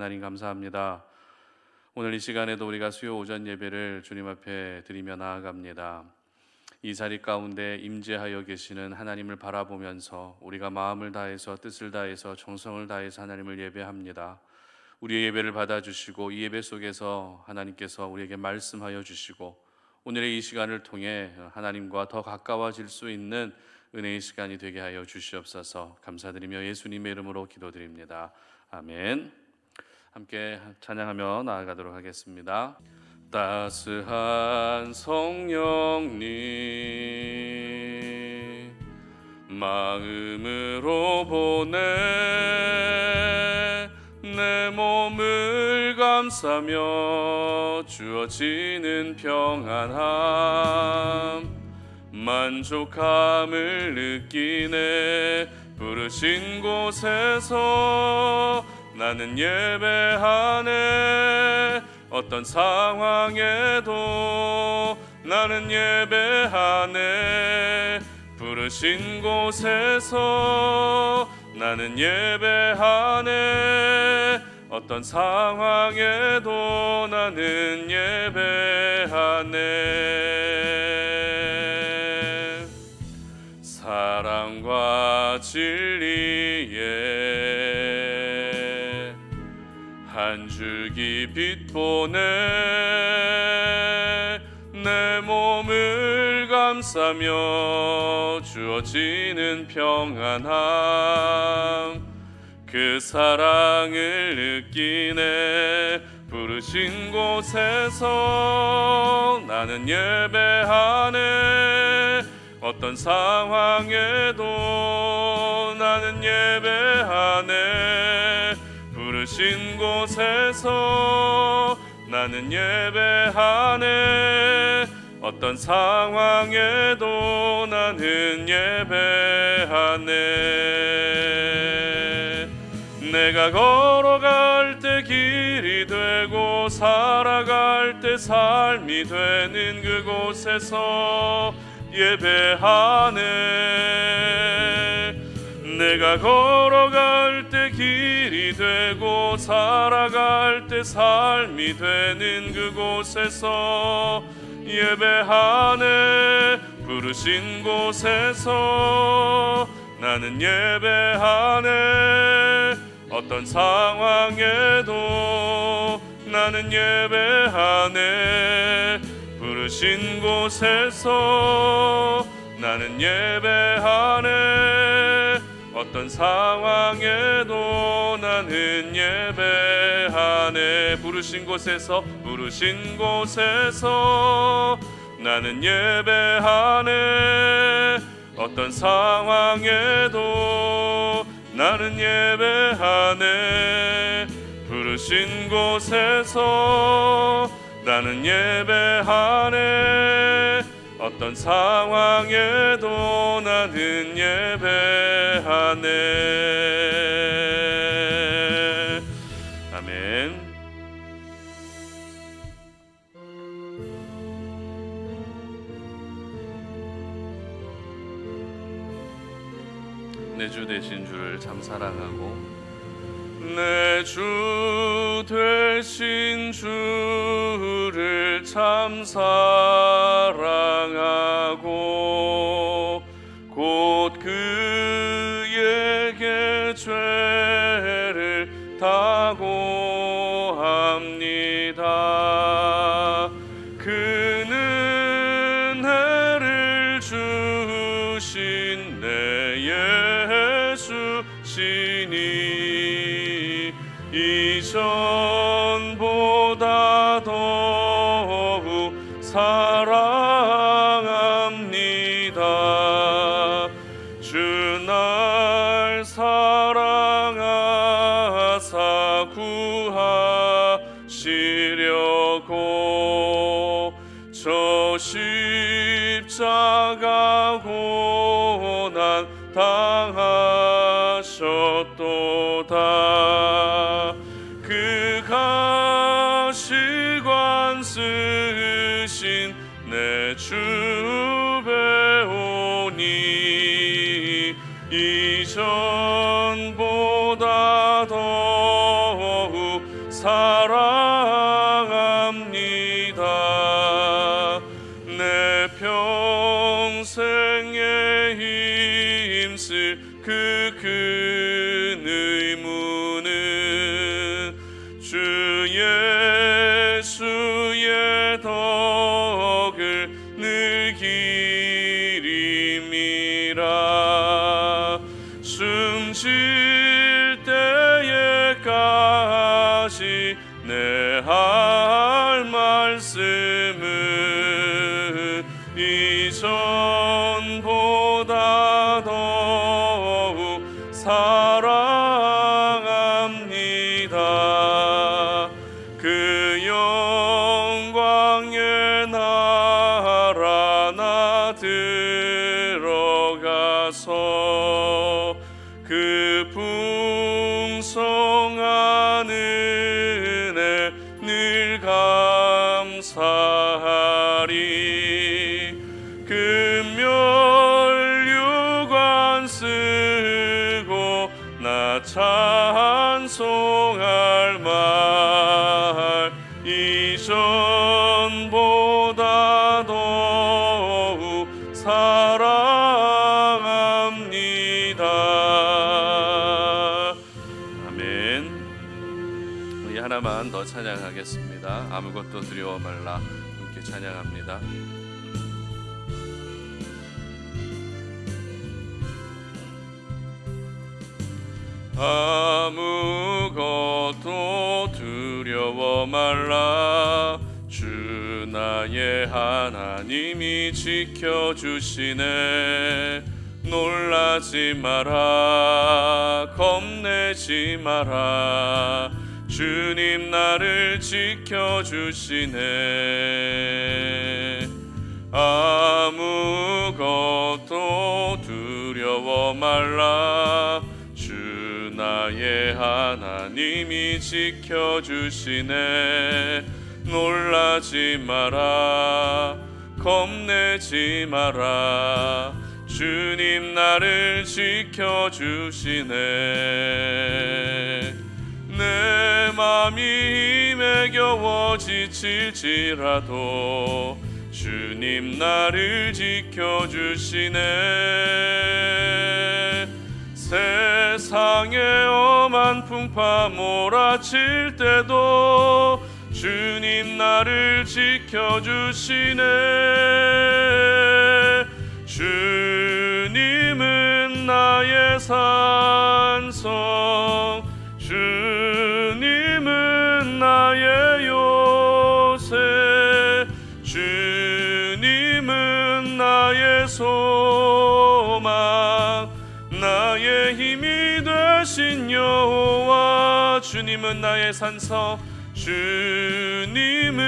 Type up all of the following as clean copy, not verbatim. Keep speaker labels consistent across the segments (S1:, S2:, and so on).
S1: 하나님 감사합니다. 오늘 이 시간에도 우리가 수요 오전 예배를 주님 앞에 드리며 나아갑니다. 이 자리 가운데 임재하여 계시는 하나님을 바라보면서 우리가 마음을 다해서 뜻을 다해서 정성을 다해서 하나님을 예배합니다. 우리의 예배를 받아주시고 이 예배 속에서 하나님께서 우리에게 말씀하여 주시고 오늘의 이 시간을 통해 하나님과 더 가까워질 수 있는 은혜의 시간이 되게 하여 주시옵소서. 감사드리며 예수님의 이름으로 기도드립니다. 아멘. 함께 찬양하며 나아가도록 하겠습니다. 따스한 성령님 마음으로 보내 내 몸을 감싸며 주어지는 평안함 만족함을 느끼네. 부르신 곳에서 나는 예배하네. 어떤 상황에도 나는 예배하네. 부르신 곳에서 나는 예배하네. 어떤 상황에도 나는 예배하네. 사랑과 진리에 한 줄기 빛 보내 내 몸을 감싸며 주어지는 평안함 그 사랑을 느끼네. 부르신 곳에서 나는 예배하네. 어떤 상황에도 나는 예배하네. 부르신 곳에서 나는 예배하네. 어떤 상황에도 나는 예배하네. 내가 걸어갈 때 길이 되고 살아갈 때 삶이 되는 그곳에서 예배하네. 내가 걸어갈 때 길이 되고 살아갈 때 삶이 되는 그곳에서 예배하네. 부르신 곳에서 나는 예배하네. 어떤 상황에도 나는 예배하네. 부르신 곳에서 나는 예배하네. 어떤 상황에도 나는 예배하네. 부르신 곳에서 나는 예배하네. 어떤 상황에도 나는 예배하네. 부르신 곳에서 나는 예배하네. 어떤 상황에도 나는 예배하네. 아멘. 내 주 되신 주를 참 사랑하고 내 주 되신 주를 참 사랑하고 곧 그에게 죄를 다고 합니다. 그는 은혜를 주신 내 예수시니 이전보다 더욱 사랑합니다. 주 날 사랑하사 구하시려고 저 십자가 고난 당하셨도다. 그 가시관 쓰신 내 주 배우니 이전보다 더욱 평생에 힘쓸 그 큰 의무는 주 예수의 덕을 늘 기림이라. 숨쉴 때에까지 내 할 말씀은 이전보다 더욱 사랑합니다. 그 영광의 나라 나 들어가서 그 풍성한 은혜 늘 감사하리. 금면류관 쓰고 나 찬송할 말 이전보다 더욱 사랑합니다. 아멘. 우리 하나만 더 찬양하겠습니다. 아무것도 두려워 말라. 함께 찬양합니다. 아무것도 두려워 말라. 주 나의 하나님이 지켜주시네. 놀라지 마라. 겁내지 마라. 주님 나를 지켜주시네. 아무것도 두려워 말라. 주 나의 하나님이 지켜주시네. 놀라지 마라. 겁내지 마라. 주님 나를 지켜주시네. 내 맘이 힘에 겨워 지칠지라도 주님 나를 지켜주시네. 세상의 엄한 풍파 몰아칠 때도 주님 나를 지켜주시네. 주님은 나의 산성, 주님은 나의 요새, 주님은 나의 소망, 나의 힘이 되신 여호와. 주님은 나의 산성, 주님은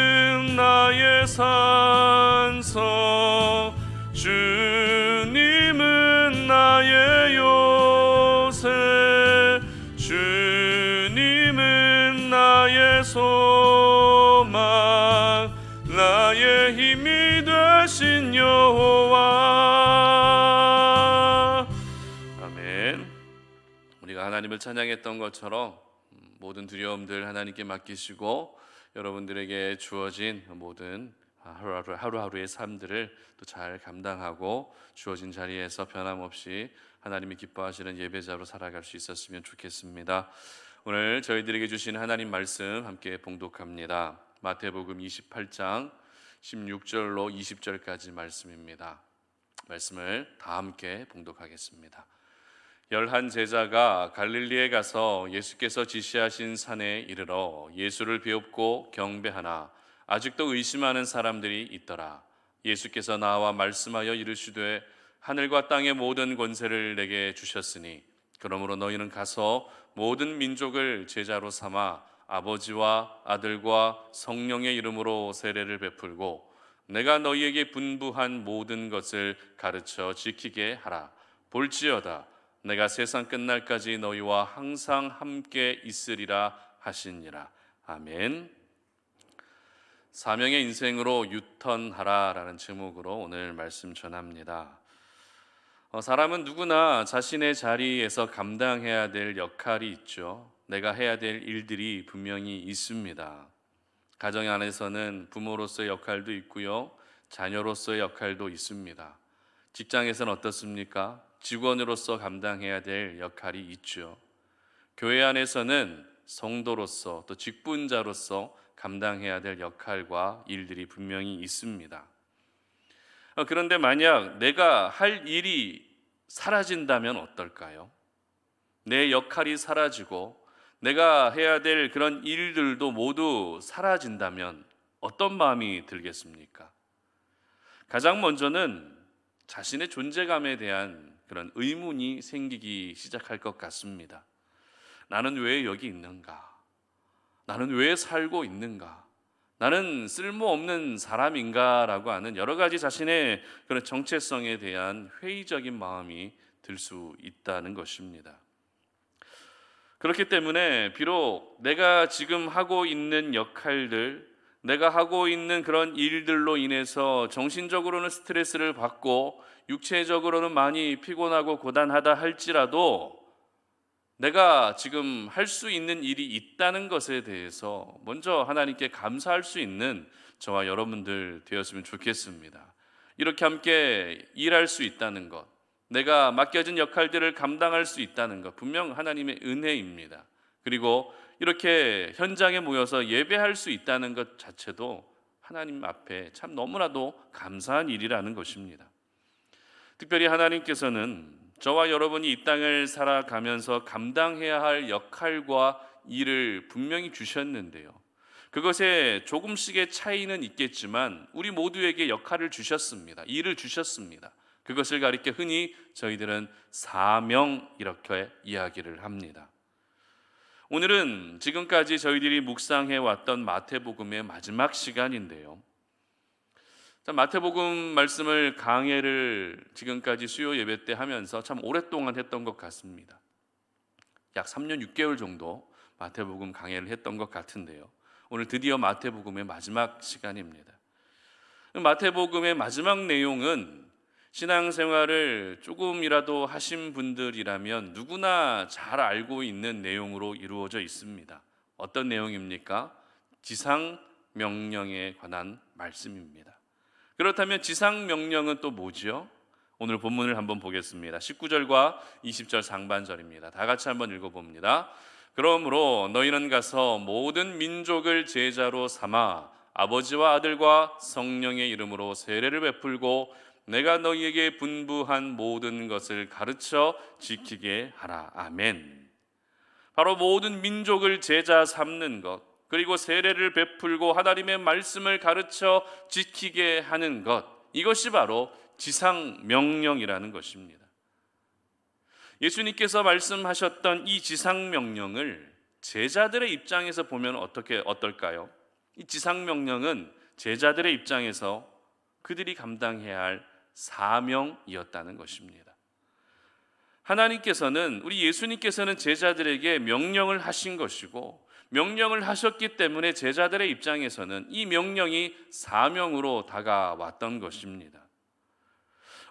S1: 나의 산성, 주님은 나의 요새, 주님은 나의 소망, 나의 힘이 되신 여호와. 아멘. 우리가 하나님을 찬양했던 것처럼 모든 두려움들 하나님께 맡기시고 여러분들에게 주어진 모든 하루하루의 삶들을 또 잘 감당하고 주어진 자리에서 변함없이 하나님이 기뻐하시는 예배자로 살아갈 수 있었으면 좋겠습니다. 오늘 저희들에게 주신 하나님 말씀 함께 봉독합니다. 마태복음 28장 16절로 20절까지 말씀입니다. 말씀을 다 함께 봉독하겠습니다. 11 제자가 갈릴리에 가서 예수께서 지시하신 산에 이르러 예수를 비옵고 경배하나 아직도 의심하는 사람들이 있더라. 예수께서 나와 말씀하여 이르시되 하늘과 땅의 모든 권세를 내게 주셨으니 그러므로 너희는 가서 모든 민족을 제자로 삼아 아버지와 아들과 성령의 이름으로 세례를 베풀고 내가 너희에게 분부한 모든 것을 가르쳐 지키게 하라. 볼지어다 내가 세상 끝날까지 너희와 항상 함께 있으리라 하시니라. 아멘. 사명의 인생으로 유턴하라 라는 제목으로 오늘 말씀 전합니다. 사람은 누구나 자신의 자리에서 감당해야 될 역할이 있죠. 내가 해야 될 일들이 분명히 있습니다. 가정 안에서는 부모로서의 역할도 있고요. 자녀로서의 역할도 있습니다. 직장에서는 어떻습니까? 직원으로서 감당해야 될 역할이 있죠. 교회 안에서는 성도로서 또 직분자로서 감당해야 될 역할과 일들이 분명히 있습니다. 그런데 만약 내가 할 일이 사라진다면 어떨까요? 내 역할이 사라지고 내가 해야 될 그런 일들도 모두 사라진다면 어떤 마음이 들겠습니까? 가장 먼저는 자신의 존재감에 대한 그런 의문이 생기기 시작할 것 같습니다. 나는 왜 여기 있는가? 나는 왜 살고 있는가? 나는 쓸모없는 사람인가? 라고 하는 여러 가지 자신의 그런 정체성에 대한 회의적인 마음이 들 수 있다는 것입니다. 그렇기 때문에 비록 내가 지금 하고 있는 역할들, 내가 하고 있는 그런 일들로 인해서 정신적으로는 스트레스를 받고 육체적으로는 많이 피곤하고 고단하다 할지라도 내가 지금 할 수 있는 일이 있다는 것에 대해서 먼저 하나님께 감사할 수 있는 저와 여러분들 되었으면 좋겠습니다. 이렇게 함께 일할 수 있다는 것, 내가 맡겨진 역할들을 감당할 수 있다는 것, 분명 하나님의 은혜입니다. 그리고 이렇게 현장에 모여서 예배할 수 있다는 것 자체도 하나님 앞에 참 너무나도 감사한 일이라는 것입니다. 특별히 하나님께서는 저와 여러분이 이 땅을 살아가면서 감당해야 할 역할과 일을 분명히 주셨는데요. 그것에 조금씩의 차이는 있겠지만 우리 모두에게 역할을 주셨습니다. 일을 주셨습니다. 그것을 가리켜 흔히 저희들은 사명 이렇게 이야기를 합니다. 오늘은 지금까지 저희들이 묵상해 왔던 마태복음의 마지막 시간인데요. 마태복음 말씀을 강해를 지금까지 수요 예배 때 하면서 참 오랫동안 했던 것 같습니다. 약 3년 6개월 정도 마태복음 강해를 했던 것 같은데요. 오늘 드디어 마태복음의 마지막 시간입니다. 마태복음의 마지막 내용은 신앙생활을 조금이라도 하신 분들이라면 누구나 잘 알고 있는 내용으로 이루어져 있습니다. 어떤 내용입니까? 지상명령에 관한 말씀입니다. 그렇다면 지상명령은 또 뭐죠? 오늘 본문을 한번 보겠습니다. 19절과 20절 상반절입니다. 다 같이 한번 읽어봅니다. 그러므로 너희는 가서 모든 민족을 제자로 삼아 아버지와 아들과 성령의 이름으로 세례를 베풀고 내가 너희에게 분부한 모든 것을 가르쳐 지키게 하라. 아멘. 바로 모든 민족을 제자 삼는 것, 그리고 세례를 베풀고 하나님의 말씀을 가르쳐 지키게 하는 것, 이것이 바로 지상명령이라는 것입니다. 예수님께서 말씀하셨던 이 지상명령을 제자들의 입장에서 보면 어떨까요? 이 지상명령은 제자들의 입장에서 그들이 감당해야 할 사명이었다는 것입니다. 하나님께서는, 우리 예수님께서는 제자들에게 명령을 하신 것이고 명령을 하셨기 때문에 제자들의 입장에서는 이 명령이 사명으로 다가왔던 것입니다.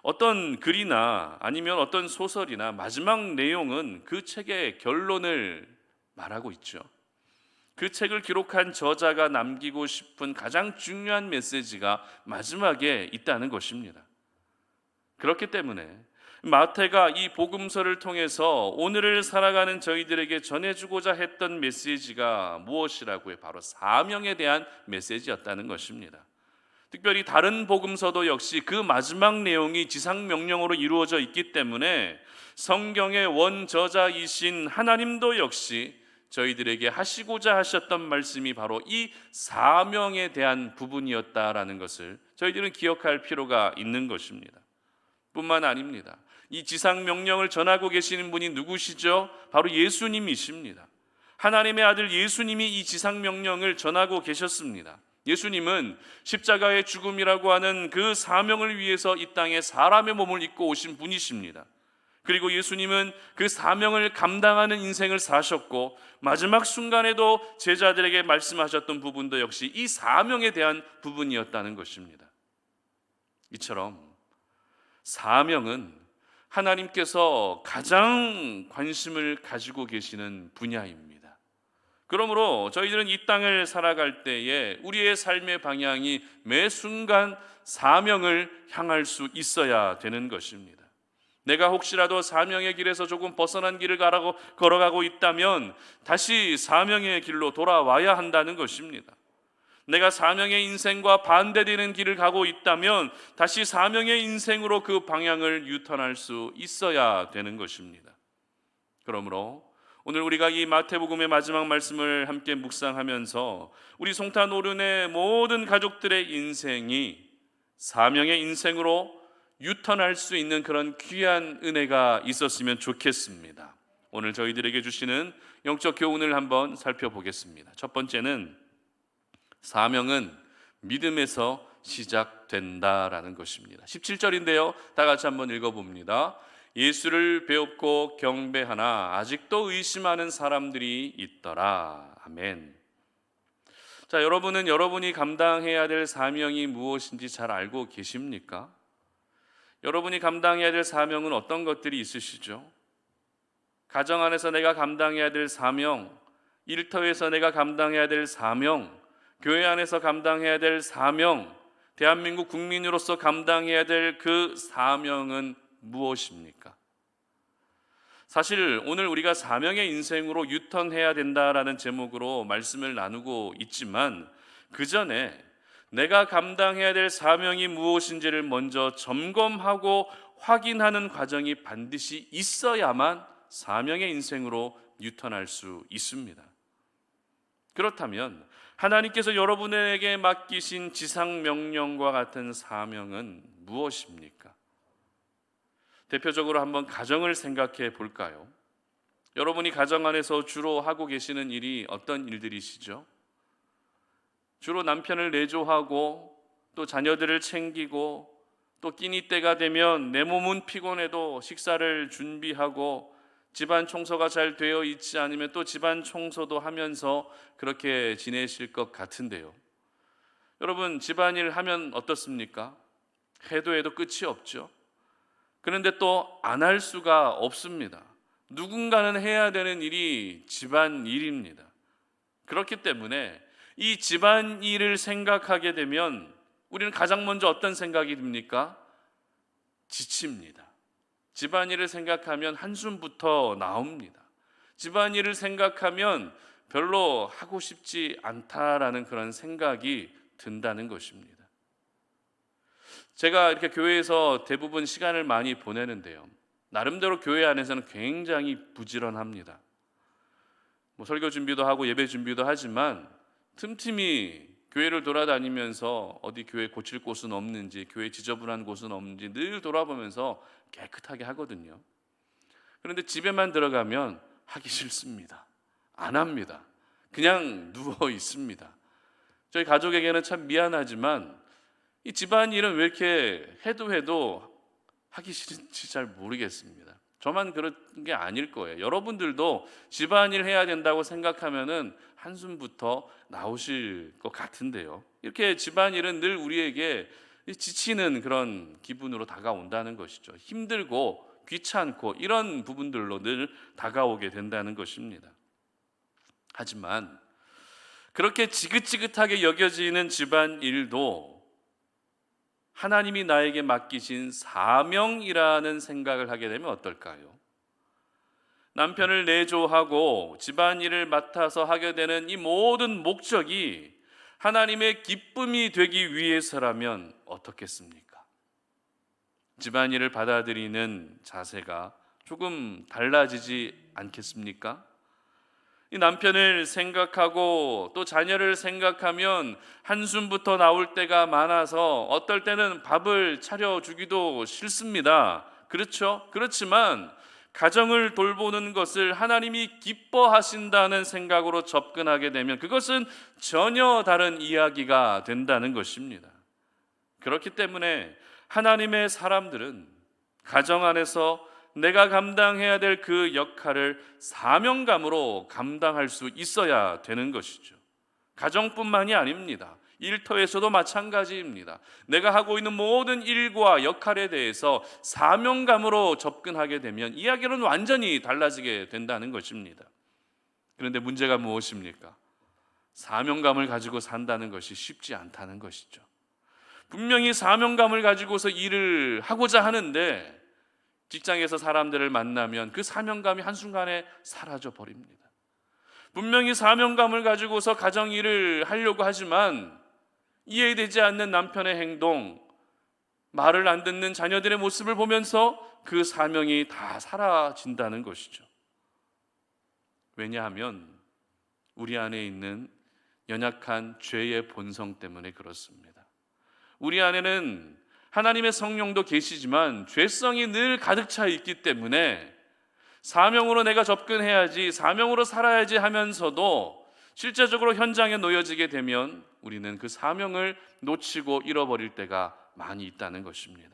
S1: 어떤 글이나 아니면 어떤 소설이나 마지막 내용은 그 책의 결론을 말하고 있죠. 그 책을 기록한 저자가 남기고 싶은 가장 중요한 메시지가 마지막에 있다는 것입니다. 그렇기 때문에 마태가 이 복음서를 통해서 오늘을 살아가는 저희들에게 전해주고자 했던 메시지가 무엇이라고요? 바로 사명에 대한 메시지였다는 것입니다. 특별히 다른 복음서도 역시 그 마지막 내용이 지상명령으로 이루어져 있기 때문에 성경의 원저자이신 하나님도 역시 저희들에게 하시고자 하셨던 말씀이 바로 이 사명에 대한 부분이었다라는 것을 저희들은 기억할 필요가 있는 것입니다. 뿐만 아닙니다. 이 지상명령을 전하고 계시는 분이 누구시죠? 바로 예수님이십니다. 하나님의 아들 예수님이 이 지상명령을 전하고 계셨습니다. 예수님은 십자가의 죽음이라고 하는 그 사명을 위해서 이 땅에 사람의 몸을 입고 오신 분이십니다. 그리고 예수님은 그 사명을 감당하는 인생을 사셨고 마지막 순간에도 제자들에게 말씀하셨던 부분도 역시 이 사명에 대한 부분이었다는 것입니다. 이처럼 사명은 하나님께서 가장 관심을 가지고 계시는 분야입니다. 그러므로 저희들은 이 땅을 살아갈 때에 우리의 삶의 방향이 매 순간 사명을 향할 수 있어야 되는 것입니다. 내가 혹시라도 사명의 길에서 조금 벗어난 길을 걸어가고 있다면 다시 사명의 길로 돌아와야 한다는 것입니다. 내가 사명의 인생과 반대되는 길을 가고 있다면 다시 사명의 인생으로 그 방향을 유턴할 수 있어야 되는 것입니다. 그러므로 오늘 우리가 이 마태복음의 마지막 말씀을 함께 묵상하면서 우리 송탄 오륜의 모든 가족들의 인생이 사명의 인생으로 유턴할 수 있는 그런 귀한 은혜가 있었으면 좋겠습니다. 오늘 저희들에게 주시는 영적 교훈을 한번 살펴보겠습니다. 첫 번째는 사명은 믿음에서 시작된다라는 것입니다. 17절인데요. 다 같이 한번 읽어봅니다. 예수를 배웁고 경배하나 아직도 의심하는 사람들이 있더라. 아멘. 자, 여러분은 여러분이 감당해야 될 사명이 무엇인지 잘 알고 계십니까? 여러분이 감당해야 될 사명은 어떤 것들이 있으시죠? 가정 안에서 내가 감당해야 될 사명, 일터에서 내가 감당해야 될 사명, 교회 안에서 감당해야 될 사명, 대한민국 국민으로서 감당해야 될 그 사명은 무엇입니까? 사실 오늘 우리가 사명의 인생으로 유턴해야 된다라는 제목으로 말씀을 나누고 있지만 그 전에 내가 감당해야 될 사명이 무엇인지를 먼저 점검하고 확인하는 과정이 반드시 있어야만 사명의 인생으로 유턴할 수 있습니다. 그렇다면 하나님께서 여러분에게 맡기신 지상 명령과 같은 사명은 무엇입니까? 대표적으로 한번 가정을 생각해 볼까요? 여러분이 가정 안에서 주로 하고 계시는 일이 어떤 일들이시죠? 주로 남편을 내조하고 또 자녀들을 챙기고 또 끼니 때가 되면 내 몸은 피곤해도 식사를 준비하고 집안 청소가 잘 되어 있지 않으면 또 집안 청소도 하면서 그렇게 지내실 것 같은데요. 여러분, 집안일 하면 어떻습니까? 해도 끝이 없죠. 그런데 또 안 할 수가 없습니다. 누군가는 해야 되는 일이 집안일입니다. 그렇기 때문에 이 집안일을 생각하게 되면 우리는 가장 먼저 어떤 생각이 듭니까? 지칩니다. 집안일을 생각하면 한숨부터 나옵니다. 집안일을 생각하면 별로 하고 싶지 않다라는 그런 생각이 든다는 것입니다. 제가 이렇게 교회에서 대부분 시간을 많이 보내는데요. 나름대로 교회 안에서는 굉장히 부지런합니다. 설교 준비도 하고 예배 준비도 하지만 틈틈이 교회를 돌아다니면서 어디 교회 고칠 곳은 없는지, 교회 지저분한 곳은 없는지 늘 돌아보면서 깨끗하게 하거든요. 그런데 집에만 들어가면 하기 싫습니다. 안 합니다. 그냥 누워 있습니다. 저희 가족에게는 참 미안하지만 이 집안일은 왜 이렇게 해도 하기 싫은지 잘 모르겠습니다. 저만 그런 게 아닐 거예요. 여러분들도 집안일 해야 된다고 생각하면은 한숨부터 나오실 것 같은데요. 이렇게 집안일은 늘 우리에게 지치는 그런 기분으로 다가온다는 것이죠. 힘들고 귀찮고 이런 부분들로 늘 다가오게 된다는 것입니다. 하지만 그렇게 지긋지긋하게 여겨지는 집안일도 하나님이 나에게 맡기신 사명이라는 생각을 하게 되면 어떨까요? 남편을 내조하고 집안일을 맡아서 하게 되는 이 모든 목적이 하나님의 기쁨이 되기 위해서라면 어떻겠습니까? 집안일을 받아들이는 자세가 조금 달라지지 않겠습니까? 이 남편을 생각하고 또 자녀를 생각하면 한숨부터 나올 때가 많아서 어떨 때는 밥을 차려주기도 싫습니다. 그렇죠? 그렇지만 가정을 돌보는 것을 하나님이 기뻐하신다는 생각으로 접근하게 되면 그것은 전혀 다른 이야기가 된다는 것입니다. 그렇기 때문에 하나님의 사람들은 가정 안에서 내가 감당해야 될 그 역할을 사명감으로 감당할 수 있어야 되는 것이죠. 가정뿐만이 아닙니다. 일터에서도 마찬가지입니다. 내가 하고 있는 모든 일과 역할에 대해서 사명감으로 접근하게 되면 이야기는 완전히 달라지게 된다는 것입니다. 그런데 문제가 무엇입니까? 사명감을 가지고 산다는 것이 쉽지 않다는 것이죠. 분명히 사명감을 가지고서 일을 하고자 하는데 직장에서 사람들을 만나면 그 사명감이 한순간에 사라져 버립니다. 분명히 사명감을 가지고서 가정 일을 하려고 하지만 이해되지 않는 남편의 행동, 말을 안 듣는 자녀들의 모습을 보면서 그 사명이 다 사라진다는 것이죠. 왜냐하면 우리 안에 있는 연약한 죄의 본성 때문에 그렇습니다. 우리 안에는 하나님의 성령도 계시지만 죄성이 늘 가득 차 있기 때문에 사명으로 내가 접근해야지, 사명으로 살아야지 하면서도 실제적으로 현장에 놓여지게 되면 우리는 그 사명을 놓치고 잃어버릴 때가 많이 있다는 것입니다.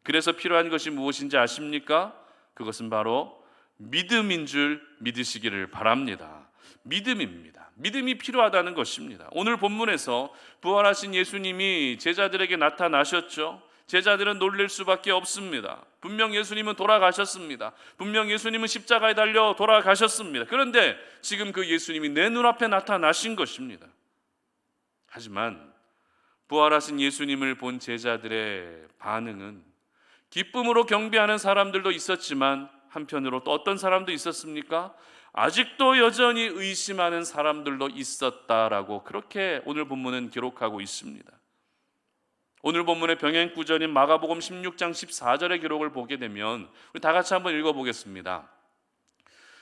S1: 그래서 필요한 것이 무엇인지 아십니까? 그것은 바로 믿음인 줄 믿으시기를 바랍니다. 믿음입니다. 믿음이 필요하다는 것입니다. 오늘 본문에서 부활하신 예수님이 제자들에게 나타나셨죠. 제자들은 놀랄 수밖에 없습니다. 분명 예수님은 돌아가셨습니다. 분명 예수님은 십자가에 달려 돌아가셨습니다. 그런데 지금 그 예수님이 내 눈앞에 나타나신 것입니다. 하지만 부활하신 예수님을 본 제자들의 반응은 기쁨으로 경배하는 사람들도 있었지만 한편으로 또 어떤 사람도 있었습니까? 아직도 여전히 의심하는 사람들도 있었다라고 그렇게 오늘 본문은 기록하고 있습니다. 오늘 본문의 병행 구절인 마가복음 16장 14절의 기록을 보게 되면 우리 다 같이 한번 읽어보겠습니다.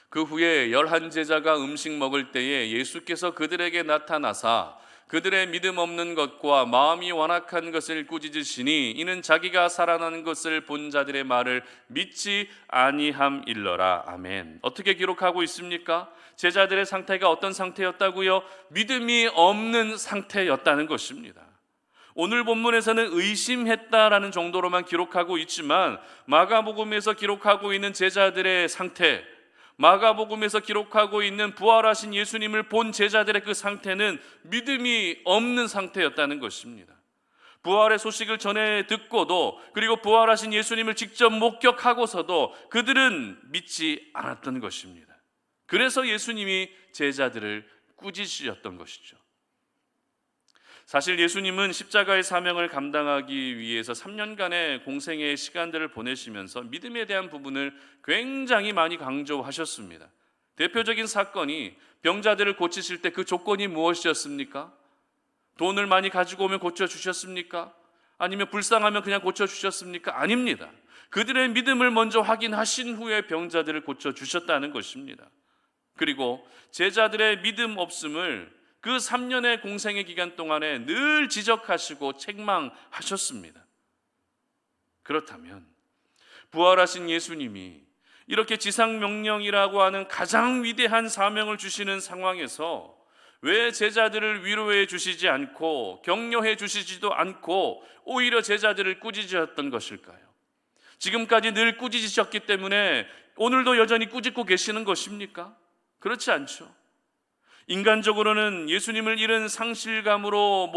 S1: 그 후에 11 제자가 음식 먹을 때에 예수께서 그들에게 나타나사 그들의 믿음 없는 것과 마음이 완악한 것을 꾸짖으시니 이는 자기가 살아나는 것을 본 자들의 말을 믿지 아니함일러라. 아멘. 어떻게 기록하고 있습니까? 제자들의 상태가 어떤 상태였다고요? 믿음이 없는 상태였다는 것입니다. 오늘 본문에서는 의심했다라는 정도로만 기록하고 있지만 마가복음에서 기록하고 있는 제자들의 상태, 마가복음에서 기록하고 있는 부활하신 예수님을 본 제자들의 그 상태는 믿음이 없는 상태였다는 것입니다. 부활의 소식을 전해 듣고도 그리고 부활하신 예수님을 직접 목격하고서도 그들은 믿지 않았던 것입니다. 그래서 예수님이 제자들을 꾸짖으셨던 것이죠. 사실 예수님은 십자가의 사명을 감당하기 위해서 3년간의 공생의 시간들을 보내시면서 믿음에 대한 부분을 굉장히 많이 강조하셨습니다. 대표적인 사건이 병자들을 고치실 때 그 조건이 무엇이었습니까? 돈을 많이 가지고 오면 고쳐주셨습니까? 아니면 불쌍하면 그냥 고쳐주셨습니까? 아닙니다. 그들의 믿음을 먼저 확인하신 후에 병자들을 고쳐주셨다는 것입니다. 그리고 제자들의 믿음 없음을 그 3년의 공생의 기간 동안에 늘 지적하시고 책망하셨습니다. 그렇다면 부활하신 예수님이 이렇게 지상명령이라고 하는 가장 위대한 사명을 주시는 상황에서 왜 제자들을 위로해 주시지 않고 격려해 주시지도 않고 오히려 제자들을 꾸짖으셨던 것일까요? 지금까지 늘 꾸짖으셨기 때문에 오늘도 여전히 꾸짖고 계시는 것입니까? 그렇지 않죠. 인간적으로는 예수님을 잃은 상실감으로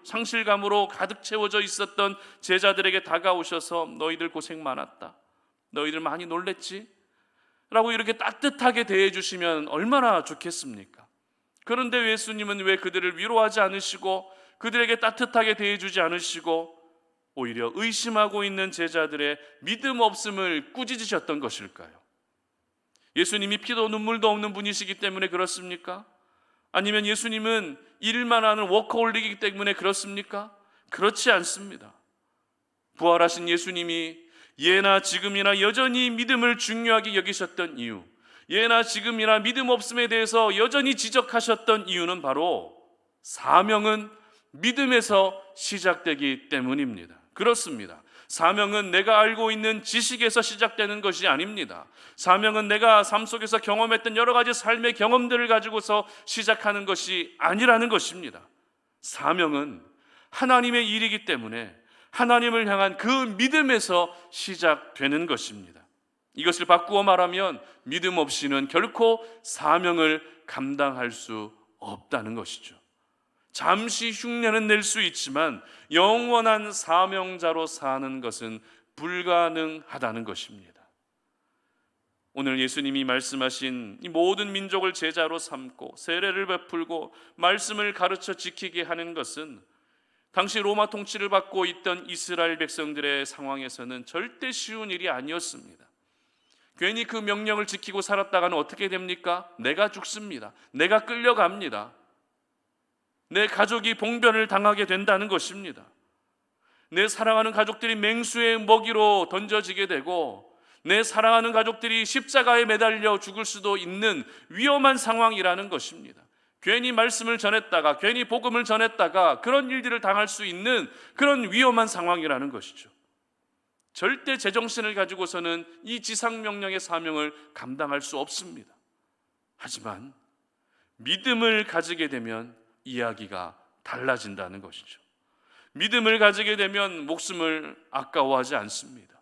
S1: 상실감으로 가득 채워져 있었던 제자들에게 다가오셔서 너희들 고생 많았다, 너희들 많이 놀랬지? 라고 이렇게 따뜻하게 대해주시면 얼마나 좋겠습니까? 그런데 예수님은 왜 그들을 위로하지 않으시고 그들에게 따뜻하게 대해주지 않으시고 오히려 의심하고 있는 제자들의 믿음 없음을 꾸짖으셨던 것일까요? 예수님이 피도 눈물도 없는 분이시기 때문에 그렇습니까? 아니면 예수님은 일만 하는 워커홀릭이기 때문에 그렇습니까? 그렇지 않습니다. 부활하신 예수님이 예나 지금이나 여전히 믿음을 중요하게 여기셨던 이유, 예나 지금이나 믿음 없음에 대해서 여전히 지적하셨던 이유는 바로 사명은 믿음에서 시작되기 때문입니다. 그렇습니다. 사명은 내가 알고 있는 지식에서 시작되는 것이 아닙니다. 사명은 내가 삶 속에서 경험했던 여러 가지 삶의 경험들을 가지고서 시작하는 것이 아니라는 것입니다. 사명은 하나님의 일이기 때문에 하나님을 향한 그 믿음에서 시작되는 것입니다. 이것을 바꾸어 말하면 믿음 없이는 결코 사명을 감당할 수 없다는 것이죠. 잠시 흉내는 낼 수 있지만 영원한 사명자로 사는 것은 불가능하다는 것입니다. 오늘 예수님이 말씀하신 이 모든 민족을 제자로 삼고 세례를 베풀고 말씀을 가르쳐 지키게 하는 것은 당시 로마 통치를 받고 있던 이스라엘 백성들의 상황에서는 절대 쉬운 일이 아니었습니다. 괜히 그 명령을 지키고 살았다가는 어떻게 됩니까? 내가 죽습니다. 내가 끌려갑니다. 내 가족이 봉변을 당하게 된다는 것입니다. 내 사랑하는 가족들이 맹수의 먹이로 던져지게 되고 내 사랑하는 가족들이 십자가에 매달려 죽을 수도 있는 위험한 상황이라는 것입니다. 괜히 말씀을 전했다가, 괜히 복음을 전했다가 그런 일들을 당할 수 있는 그런 위험한 상황이라는 것이죠. 절대 제정신을 가지고서는 이 지상명령의 사명을 감당할 수 없습니다. 하지만 믿음을 가지게 되면 이야기가 달라진다는 것이죠. 믿음을 가지게 되면 목숨을 아까워하지 않습니다.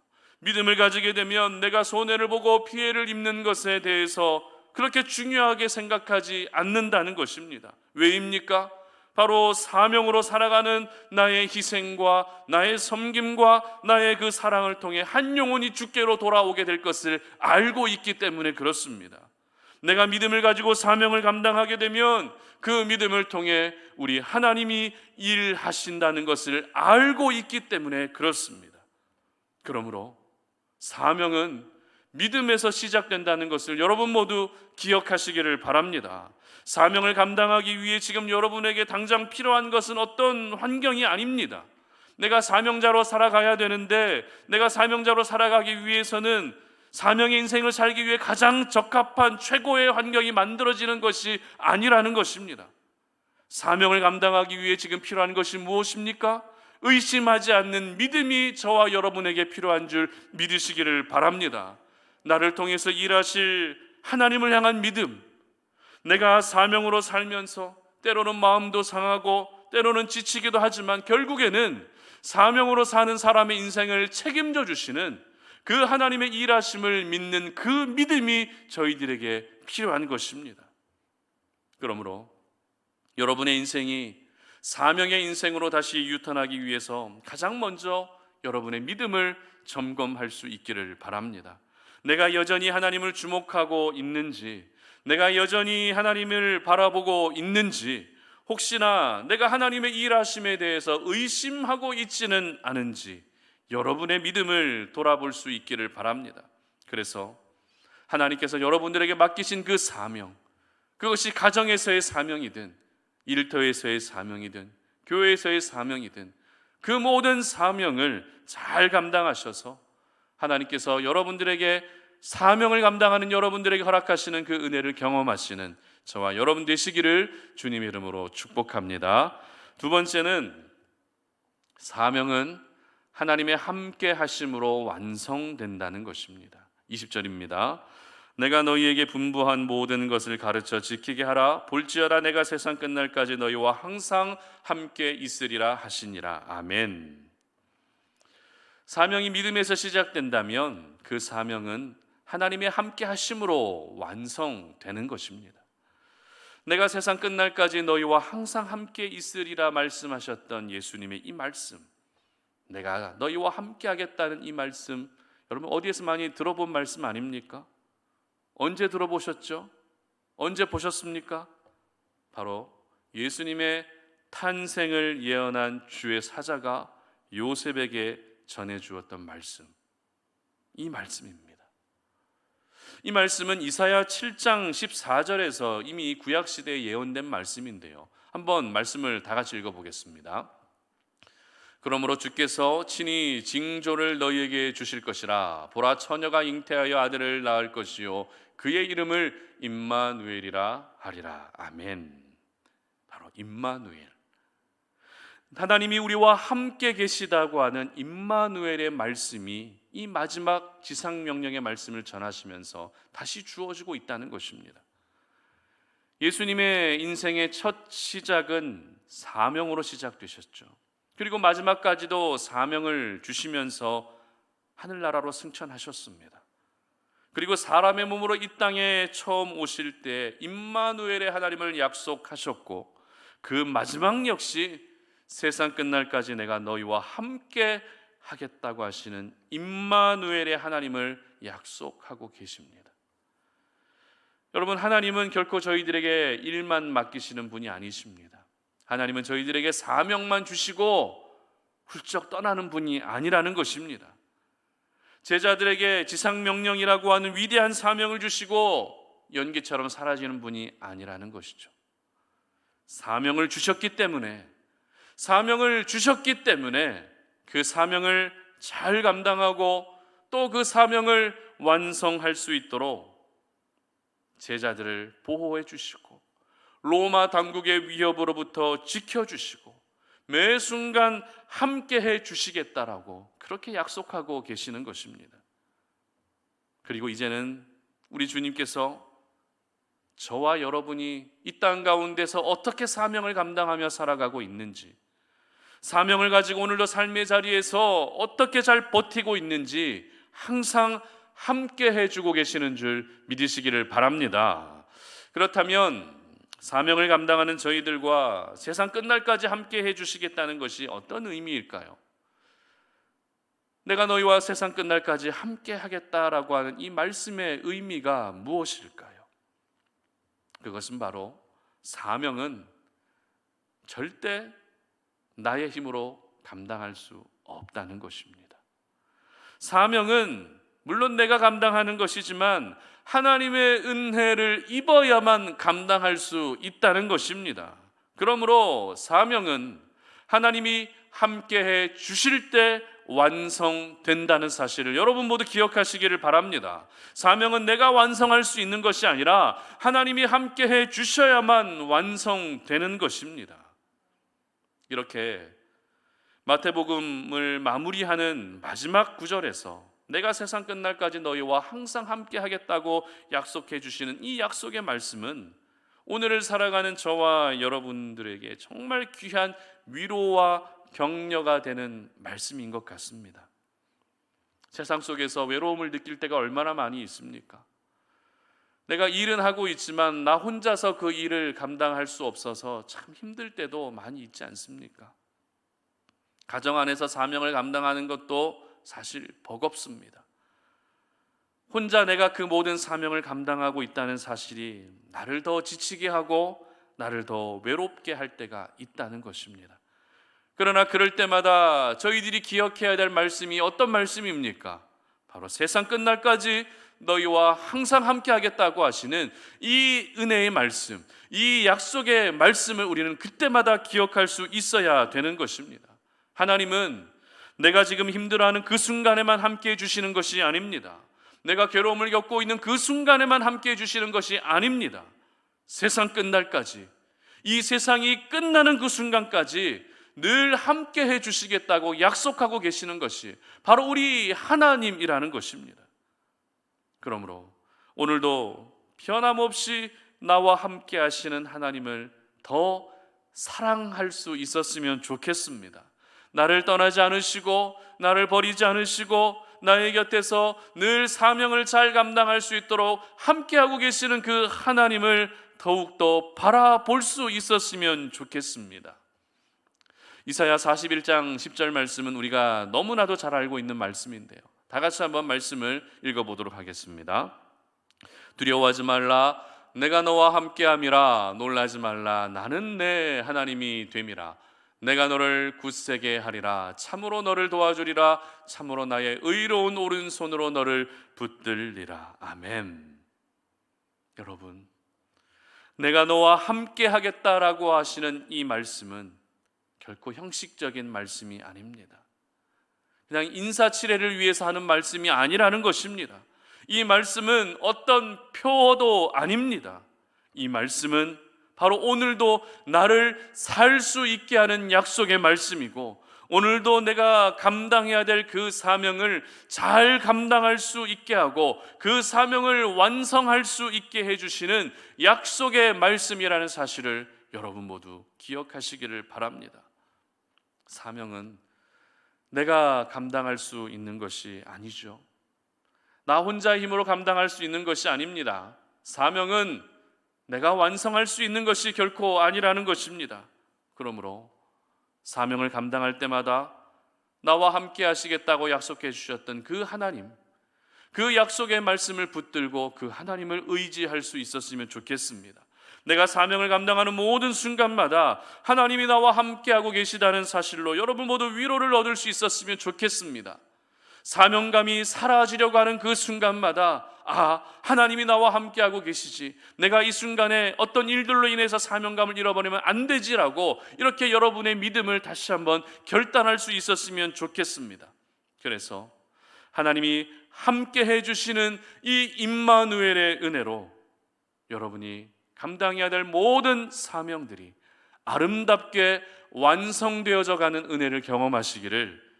S1: 믿음을 가지게 되면 내가 손해를 보고 피해를 입는 것에 대해서 그렇게 중요하게 생각하지 않는다는 것입니다. 왜입니까? 바로 사명으로 살아가는 나의 희생과 나의 섬김과 나의 그 사랑을 통해 한 영혼이 주께로 돌아오게 될 것을 알고 있기 때문에 그렇습니다. 내가 믿음을 가지고 사명을 감당하게 되면 그 믿음을 통해 우리 하나님이 일하신다는 것을 알고 있기 때문에 그렇습니다. 그러므로 사명은 믿음에서 시작된다는 것을 여러분 모두 기억하시기를 바랍니다. 사명을 감당하기 위해 지금 여러분에게 당장 필요한 것은 어떤 환경이 아닙니다. 내가 사명자로 살아가야 되는데 내가 사명자로 살아가기 위해서는 사명의 인생을 살기 위해 가장 적합한 최고의 환경이 만들어지는 것이 아니라는 것입니다. 사명을 감당하기 위해 지금 필요한 것이 무엇입니까? 의심하지 않는 믿음이 저와 여러분에게 필요한 줄 믿으시기를 바랍니다. 나를 통해서 일하실 하나님을 향한 믿음, 내가 사명으로 살면서 때로는 마음도 상하고 때로는 지치기도 하지만 결국에는 사명으로 사는 사람의 인생을 책임져 주시는 그 하나님의 일하심을 믿는 그 믿음이 저희들에게 필요한 것입니다. 그러므로 여러분의 인생이 사명의 인생으로 다시 유턴하기 위해서 가장 먼저 여러분의 믿음을 점검할 수 있기를 바랍니다. 내가 여전히 하나님을 주목하고 있는지, 내가 여전히 하나님을 바라보고 있는지, 혹시나 내가 하나님의 일하심에 대해서 의심하고 있지는 않은지 여러분의 믿음을 돌아볼 수 있기를 바랍니다. 그래서 하나님께서 여러분들에게 맡기신 그 사명, 그것이 가정에서의 사명이든 일터에서의 사명이든 교회에서의 사명이든 그 모든 사명을 잘 감당하셔서 하나님께서 여러분들에게 사명을 감당하는 여러분들에게 허락하시는 그 은혜를 경험하시는 저와 여러분 되시기를 주님의 이름으로 축복합니다. 두 번째는 사명은 하나님의 함께 하심으로 완성된다는 것입니다. 20절입니다. 내가 너희에게 분부한 모든 것을 가르쳐 지키게 하라. 볼지어다 내가 세상 끝날까지 너희와 항상 함께 있으리라 하시니라. 아멘. 사명이 믿음에서 시작된다면 그 사명은 하나님의 함께 하심으로 완성되는 것입니다. 내가 세상 끝날까지 너희와 항상 함께 있으리라 말씀하셨던 예수님의 이 말씀, 내가 너희와 함께 하겠다는 이 말씀, 여러분 어디에서 많이 들어본 말씀 아닙니까? 언제 들어보셨죠? 언제 보셨습니까? 바로 예수님의 탄생을 예언한 주의 사자가 요셉에게 전해주었던 말씀, 이 말씀입니다. 이 말씀은 이사야 7장 14절에서 이미 구약시대에 예언된 말씀인데요, 한번 말씀을 다 같이 읽어보겠습니다. 그러므로 주께서 친히 징조를 너희에게 주실 것이라. 보라, 처녀가 잉태하여 아들을 낳을 것이요 그의 이름을 임마누엘이라 하리라. 아멘. 바로 임마누엘, 하나님이 우리와 함께 계시다고 하는 임마누엘의 말씀이 이 마지막 지상명령의 말씀을 전하시면서 다시 주어지고 있다는 것입니다. 예수님의 인생의 첫 시작은 사명으로 시작되셨죠. 그리고 마지막까지도 사명을 주시면서 하늘나라로 승천하셨습니다. 그리고 사람의 몸으로 이 땅에 처음 오실 때 임마누엘의 하나님을 약속하셨고, 그 마지막 역시 세상 끝날까지 내가 너희와 함께 하겠다고 하시는 임마누엘의 하나님을 약속하고 계십니다. 여러분, 하나님은 결코 저희들에게 일만 맡기시는 분이 아니십니다. 하나님은 저희들에게 사명만 주시고 훌쩍 떠나는 분이 아니라는 것입니다. 제자들에게 지상명령이라고 하는 위대한 사명을 주시고 연기처럼 사라지는 분이 아니라는 것이죠. 사명을 주셨기 때문에 그 사명을 잘 감당하고 또 그 사명을 완성할 수 있도록 제자들을 보호해 주시고 로마 당국의 위협으로부터 지켜주시고 매 순간 함께해 주시겠다라고 그렇게 약속하고 계시는 것입니다. 그리고 이제는 우리 주님께서 저와 여러분이 이 땅 가운데서 어떻게 사명을 감당하며 살아가고 있는지, 사명을 가지고 오늘도 삶의 자리에서 어떻게 잘 버티고 있는지 항상 함께 해주고 계시는 줄 믿으시기를 바랍니다. 그렇다면 사명을 감당하는 저희들과 세상 끝날까지 함께 해주시겠다는 것이 어떤 의미일까요? 내가 너희와 세상 끝날까지 함께 하겠다라고 하는 이 말씀의 의미가 무엇일까요? 그것은 바로 사명은 절대 나의 힘으로 감당할 수 없다는 것입니다. 사명은 물론 내가 감당하는 것이지만 하나님의 은혜를 입어야만 감당할 수 있다는 것입니다. 그러므로 사명은 하나님이 함께해 주실 때 완성된다는 사실을 여러분 모두 기억하시기를 바랍니다. 사명은 내가 완성할 수 있는 것이 아니라 하나님이 함께해 주셔야만 완성되는 것입니다. 이렇게 마태복음을 마무리하는 마지막 구절에서 내가 세상 끝날까지 너희와 항상 함께 하겠다고 약속해 주시는 이 약속의 말씀은 오늘을 살아가는 저와 여러분들에게 정말 귀한 위로와 격려가 되는 말씀인 것 같습니다. 세상 속에서 외로움을 느낄 때가 얼마나 많이 있습니까? 내가 일은 하고 있지만 나 혼자서 그 일을 감당할 수 없어서 참 힘들 때도 많이 있지 않습니까? 가정 안에서 사명을 감당하는 것도 사실 버겁습니다. 혼자 내가 그 모든 사명을 감당하고 있다는 사실이 나를 더 지치게 하고 나를 더 외롭게 할 때가 있다는 것입니다. 그러나 그럴 때마다 저희들이 기억해야 될 말씀이 어떤 말씀입니까? 바로 세상 끝날까지 너희와 항상 함께 하겠다고 하시는 이 은혜의 말씀, 이 약속의 말씀을 우리는 그때마다 기억할 수 있어야 되는 것입니다. 하나님은 내가 지금 힘들어하는 그 순간에만 함께 해주시는 것이 아닙니다. 내가 괴로움을 겪고 있는 그 순간에만 함께 해주시는 것이 아닙니다. 세상 끝날까지, 이 세상이 끝나는 그 순간까지 늘 함께 해주시겠다고 약속하고 계시는 것이 바로 우리 하나님이라는 것입니다. 그러므로 오늘도 변함없이 나와 함께 하시는 하나님을 더 사랑할 수 있었으면 좋겠습니다. 나를 떠나지 않으시고 나를 버리지 않으시고 나의 곁에서 늘 사명을 잘 감당할 수 있도록 함께하고 계시는 그 하나님을 더욱더 바라볼 수 있었으면 좋겠습니다. 이사야 41장 10절 말씀은 우리가 너무나도 잘 알고 있는 말씀인데요, 다 같이 한번 말씀을 읽어보도록 하겠습니다. 두려워하지 말라, 내가 너와 함께함이라. 놀라지 말라, 나는 내 하나님이 됨이라. 내가 너를 굳세게 하리라. 참으로 너를 도와주리라. 참으로 나의 의로운 오른손으로 너를 붙들리라. 아멘. 여러분, 내가 너와 함께 하겠다라고 하시는 이 말씀은 결코 형식적인 말씀이 아닙니다. 그냥 인사치레를 위해서 하는 말씀이 아니라는 것입니다. 이 말씀은 어떤 표어도 아닙니다. 이 말씀은 바로 오늘도 나를 살 수 있게 하는 약속의 말씀이고, 오늘도 내가 감당해야 될 그 사명을 잘 감당할 수 있게 하고 그 사명을 완성할 수 있게 해주시는 약속의 말씀이라는 사실을 여러분 모두 기억하시기를 바랍니다. 사명은 내가 감당할 수 있는 것이 아니죠. 나 혼자의 힘으로 감당할 수 있는 것이 아닙니다. 사명은 내가 완성할 수 있는 것이 결코 아니라는 것입니다. 그러므로 사명을 감당할 때마다 나와 함께 하시겠다고 약속해 주셨던 그 하나님, 그 약속의 말씀을 붙들고 그 하나님을 의지할 수 있었으면 좋겠습니다. 내가 사명을 감당하는 모든 순간마다 하나님이 나와 함께하고 계시다는 사실로 여러분 모두 위로를 얻을 수 있었으면 좋겠습니다. 사명감이 사라지려고 하는 그 순간마다 하나님이 나와 함께하고 계시지, 내가 이 순간에 어떤 일들로 인해서 사명감을 잃어버리면 안 되지라고 이렇게 여러분의 믿음을 다시 한번 결단할 수 있었으면 좋겠습니다. 그래서 하나님이 함께 해주시는 이 임마누엘의 은혜로 여러분이 감당해야 될 모든 사명들이 아름답게 완성되어져 가는 은혜를 경험하시기를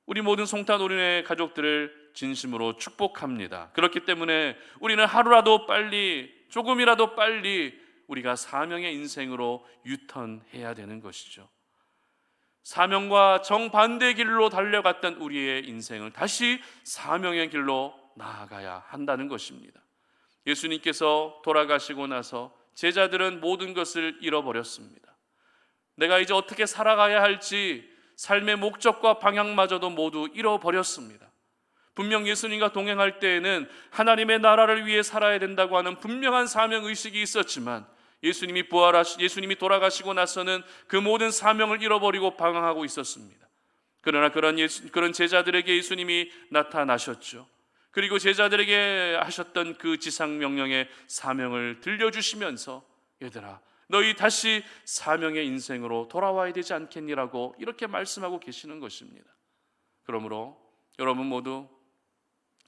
S1: 우리 모든 송탄 어린애 가족들을 진심으로 축복합니다. 그렇기 때문에 우리는 하루라도 빨리, 조금이라도 빨리 우리가 사명의 인생으로 유턴해야 되는 것이죠. 사명과 정반대 길로 달려갔던 우리의 인생을 다시 사명의 길로 나아가야 한다는 것입니다. 예수님께서 돌아가시고 나서 제자들은 모든 것을 잃어버렸습니다. 내가 이제 어떻게 살아가야 할지 삶의 목적과 방향마저도 모두 잃어버렸습니다. 분명 예수님과 동행할 때에는 하나님의 나라를 위해 살아야 된다고 하는 분명한 사명의식이 있었지만 예수님이 돌아가시고 나서는 그 모든 사명을 잃어버리고 방황하고 있었습니다. 그러나 그런 제자들에게 예수님이 나타나셨죠. 그리고 제자들에게 하셨던 그 지상명령의 사명을 들려주시면서 얘들아, 너희 다시 사명의 인생으로 돌아와야 되지 않겠니라고 이렇게 말씀하고 계시는 것입니다. 그러므로 여러분 모두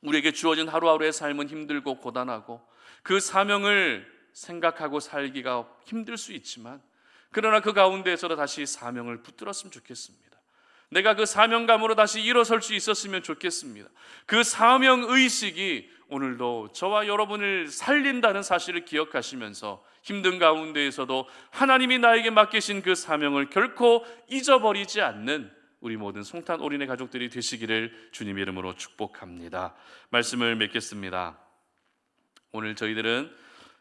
S1: 우리에게 주어진 하루하루의 삶은 힘들고 고단하고 그 사명을 생각하고 살기가 힘들 수 있지만, 그러나 그 가운데에서도 다시 사명을 붙들었으면 좋겠습니다. 내가 그 사명감으로 다시 일어설 수 있었으면 좋겠습니다. 그 사명의식이 오늘도 저와 여러분을 살린다는 사실을 기억하시면서 힘든 가운데에서도 하나님이 나에게 맡기신 그 사명을 결코 잊어버리지 않는 우리 모든 송탄 어린애 가족들이 되시기를 주님의 이름으로 축복합니다. 말씀을 맺겠습니다. 오늘 저희들은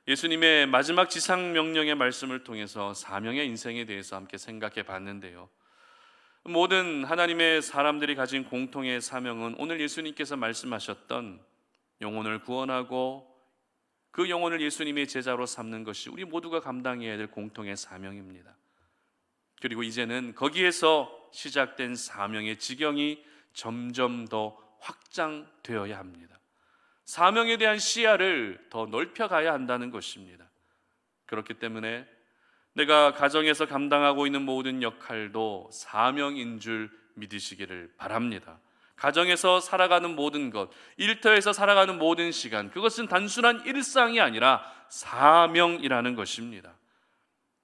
S1: 예수님의 마지막 지상명령의 말씀을 통해서 사명의 인생에 대해서 함께 생각해 봤는데요, 모든 하나님의 사람들이 가진 공통의 사명은 오늘 예수님께서 말씀하셨던 영혼을 구원하고 그 영혼을 예수님의 제자로 삼는 것이 우리 모두가 감당해야 될 공통의 사명입니다. 그리고 이제는 거기에서 시작된 사명의 지경이 점점 더 확장되어야 합니다. 사명에 대한 시야를 더 넓혀가야 한다는 것입니다. 그렇기 때문에 내가 가정에서 감당하고 있는 모든 역할도 사명인 줄 믿으시기를 바랍니다. 가정에서 살아가는 모든 것, 일터에서 살아가는 모든 시간, 그것은 단순한 일상이 아니라 사명이라는 것입니다.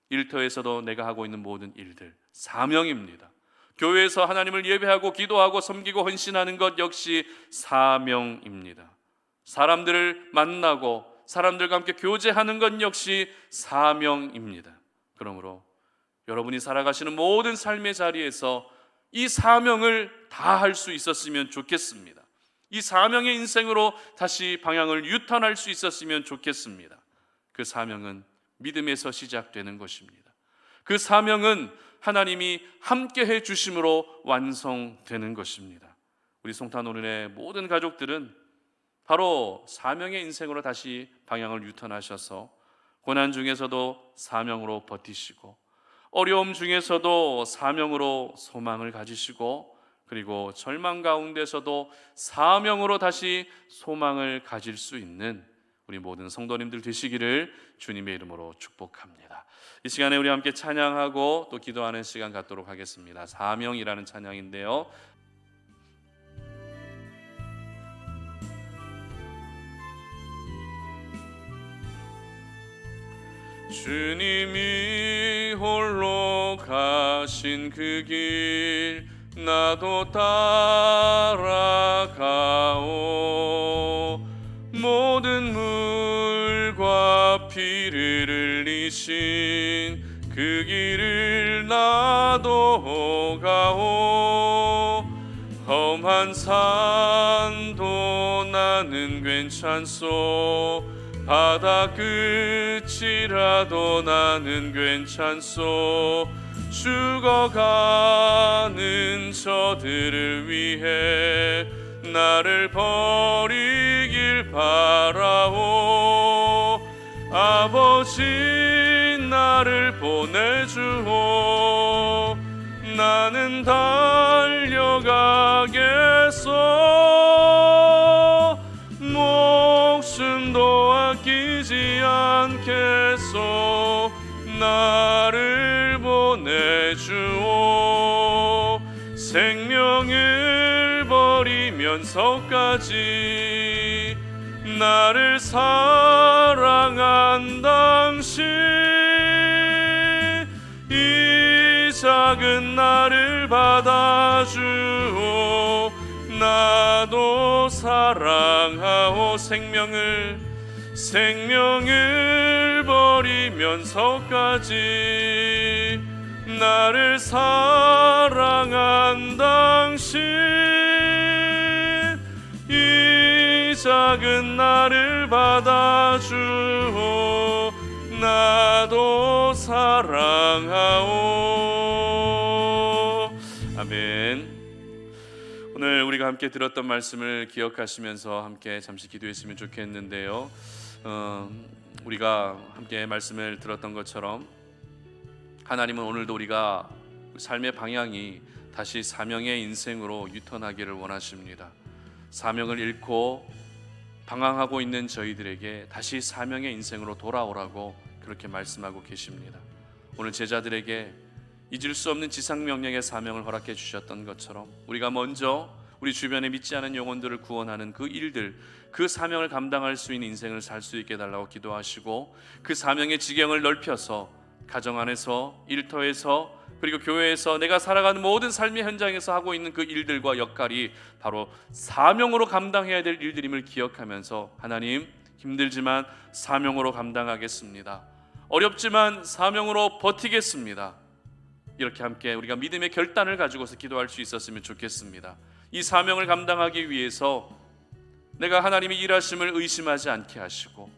S1: 일터에서도 내가 하고 있는 모든 일들 사명입니다. 교회에서 하나님을 예배하고 기도하고 섬기고 헌신하는 것 역시 사명입니다. 사람들을 만나고 사람들과 함께 교제하는 것 역시 사명입니다. 그러므로 여러분이 살아가시는 모든 삶의 자리에서 이 사명을 다 할 수 있었으면 좋겠습니다. 이 사명의 인생으로 다시 방향을 유턴할 수 있었으면 좋겠습니다. 그 사명은 믿음에서 시작되는 것입니다. 그 사명은 하나님이 함께 해 주심으로 완성되는 것입니다. 우리 송탄 어린애 모든 가족들은 바로 사명의 인생으로 다시 방향을 유턴하셔서 고난 중에서도 사명으로 버티시고 어려움 중에서도 사명으로 소망을 가지시고 그리고 절망 가운데서도 사명으로 다시 소망을 가질 수 있는 우리 모든 성도님들 되시기를 주님의 이름으로 축복합니다. 이 시간에 우리 함께 찬양하고 또 기도하는 시간 갖도록 하겠습니다. 사명이라는 찬양인데요, 주님이 홀로 가신 그 길 나도 따라가오. 모든 물과 피를 흘리신 그 길을 나도 가오. 험한 산도 나는 괜찮소. 바다 끝이라도 나는 괜찮소. 죽어가는 저들을 위해 나를 버리길 바라오. 아버지 보내주오. 나는 달려가겠소. 목숨도 아끼지 않겠소. 나를 보내주오. 생명을 버리면서까지 나를 사랑한 당신, 이 작은 나를 받아주오. 나도 사랑하오. 생명을 버리면서까지 나를 사랑한 당신, 이 작은 나를 받아주오. 나도 사랑하오. 아멘. 오늘 우리가 함께 들었던 말씀을 기억하시면서 함께 잠시 기도했으면 좋겠는데요. 우리가 함께 말씀을 들었던 것처럼 하나님은 오늘도 우리가 삶의 방향이 다시 사명의 인생으로 유턴하기를 원하십니다. 사명을 잃고 방황하고 있는 저희들에게 다시 사명의 인생으로 돌아오라고 그렇게 말씀하고 계십니다. 오늘 제자들에게 잊을 수 없는 지상명령의 사명을 허락해 주셨던 것처럼 우리가 먼저 우리 주변에 믿지 않은 영혼들을 구원하는 그 일들, 그 사명을 감당할 수 있는 인생을 살 수 있게 달라고 기도하시고, 그 사명의 지경을 넓혀서 가정 안에서, 일터에서, 그리고 교회에서 내가 살아가는 모든 삶의 현장에서 하고 있는 그 일들과 역할이 바로 사명으로 감당해야 될 일들임을 기억하면서, 하나님, 힘들지만 사명으로 감당하겠습니다. 어렵지만 사명으로 버티겠습니다. 이렇게 함께 우리가 믿음의 결단을 가지고서 기도할 수 있었으면 좋겠습니다. 이 사명을 감당하기 위해서 내가 하나님의 일하심을 의심하지 않게 하시고,